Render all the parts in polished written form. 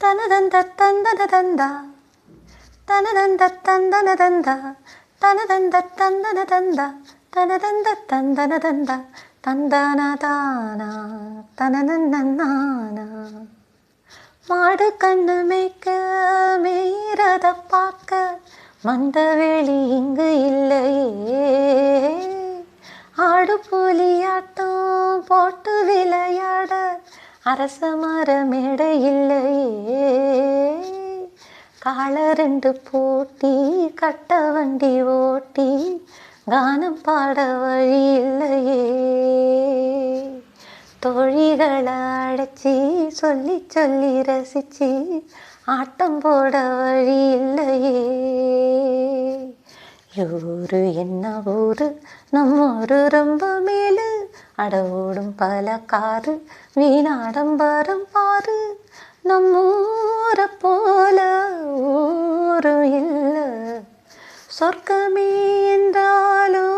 தனதந்த தந்தனதந்தா தனதந்த தந்தனதந்தா தனதந்த தந்தனதந்தா தனதந்த தந்தனதந்தா தந்தானதானா தனனன்னானா மாடு கண்ணு மேய்க்க மேயிறத பார்க்க மந்தவெளி இங்கு இல்லையே ஆடு புலியாட்டம் போட்டு விளையாட அரச மர மேடை இல்லையே காலரெண்டு பூட்டி கட்ட வண்டி ஓட்டி கானம் பாட வழி இல்லையே தோழிகளை அடைச்சி சொல்லி சொல்லி ரசிச்சு ஆட்டம் போட வழி இல்லையே ஊரு என்ன ஊரு நம்மூரு ரொம்ப மேலு அடவோடும் பல காரு வீணாடம்பரம் பாரு நம்மூரை போல ஊரு இல்ல சொர்க்கமே என்றாலும்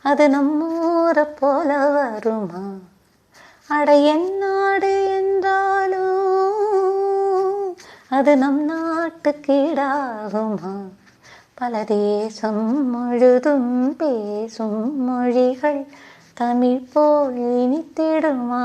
அது நம்மூரை போல வருமா அட என்னாடு என்றாலும் அது நம் நாட்டுக்கீடாகுமா பல தேசம் முழுதும் பேசும் மொழிகள் தமிழ் போல் இனித்திடுமா